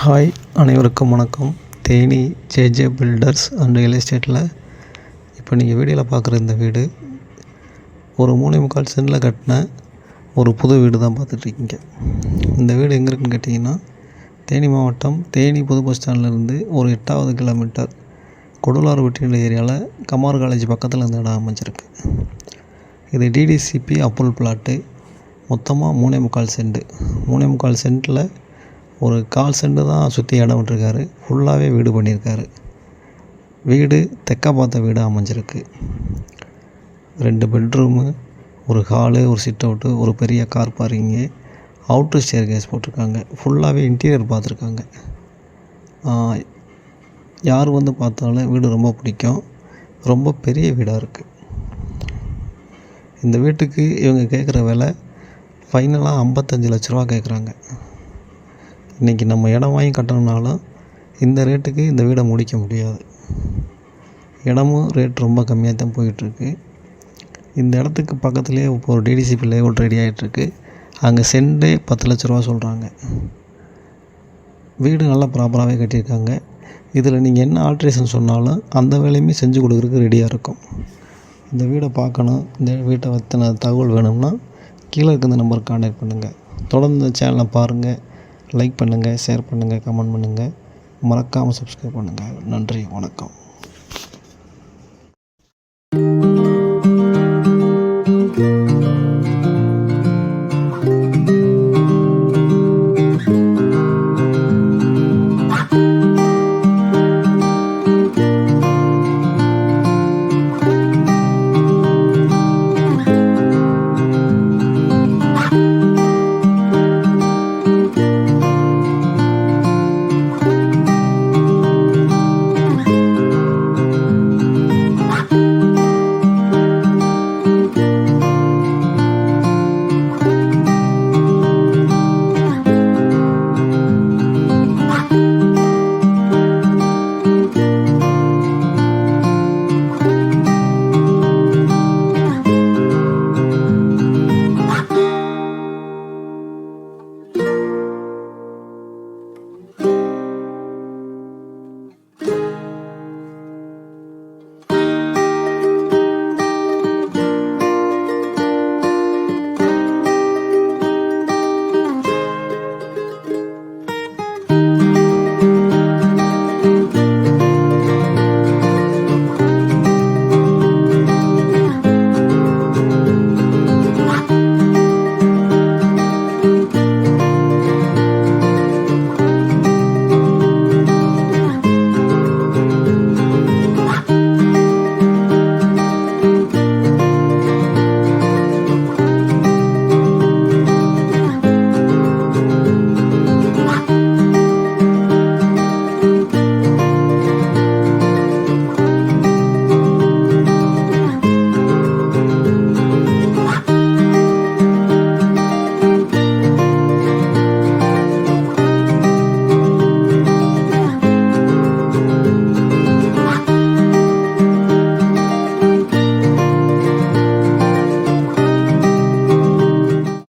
Hi, அனைவருக்கும் வணக்கம். Theni JJ filters and real எஸ்டேட்டில் இப்போ நீங்கள் வீடியோவில் பார்க்குற இந்த வீடு ஒரு 3.25 சென்டில் கட்டின ஒரு புது வீடு தான் பார்த்துட்ருக்கீங்க. இந்த வீடு எங்கே இருக்குன்னு கேட்டிங்கன்னா, தேனி மாவட்டம் தேனி புது பஸ் ஸ்டாண்ட்லேருந்து ஒரு 8வது கிலோமீட்டர் கொடுலாறு வெட்டின ஏரியாவில் கமார் காலேஜ் பக்கத்தில் இந்த இடம் அமைஞ்சிருக்கு. இது டிடிசிபி அப்ரூவல் பிளாட்டு. மொத்தமாக 3.25 சென்ட். 3.25 சென்ட்டில் ஒரு 1/4 சென்ட் தான் சுற்றி இடம் விட்டுருக்காரு. ஃபுல்லாகவே வீடு பண்ணியிருக்காரு. வீடு தெற்க பார்த்த வீடு அமைஞ்சிருக்கு. 2 பெட்ரூமு, ஒரு ஹாலு, ஒரு சிட் அவுட்டு, ஒரு பெரிய கார் பார்க்கிங்கு, அவுட்ரு ஸ்டேர் கேஸ் போட்டிருக்காங்க. ஃபுல்லாகவே இன்டீரியர் பார்த்துருக்காங்க. யார் வந்து பார்த்தாலும் வீடு ரொம்ப பிடிக்கும். ரொம்ப பெரிய வீடாக இருக்குது. இந்த வீட்டுக்கு இவங்க கேட்குற விலை ஃபைனலாக 55 லட்ச ரூபா கேட்குறாங்க. இன்றைக்கி நம்ம இடம் வாங்கி கட்டணுனாலும் இந்த ரேட்டுக்கு இந்த வீடை முடிக்க முடியாது. இடமும் ரேட் ரொம்ப கம்மியாக தான் போயிட்டுருக்கு. இந்த இடத்துக்கு பக்கத்துலேயே இப்போ ஒரு டிடிசிபி லேஅவுட் ரெடி ஆகிட்டுருக்கு. அங்கே சென்டே 10 லட்ச ரூபா சொல்கிறாங்க. வீடு நல்லா ப்ராப்பராகவே கட்டியிருக்காங்க. இதில் நீங்கள் என்ன ஆல்ட்ரேஷன் சொன்னாலும் அந்த வேலையுமே செஞ்சு கொடுக்குறதுக்கு ரெடியாக இருக்கும். இந்த வீடை பார்க்கணும், இந்த வீட்டை பற்றின தகவல் வேணும்னா கீழே இருக்க இந்த நம்பருக்கு கான்டாக்ட் பண்ணுங்கள். தொடர்ந்து இந்த சேனலை பாருங்கள், லைக் பண்ணுங்கள், ஷேர் பண்ணுங்கள், கமெண்ட் பண்ணுங்கள், மறக்காமல் சப்ஸ்கிரைப் பண்ணுங்கள். நன்றி, வணக்கம்.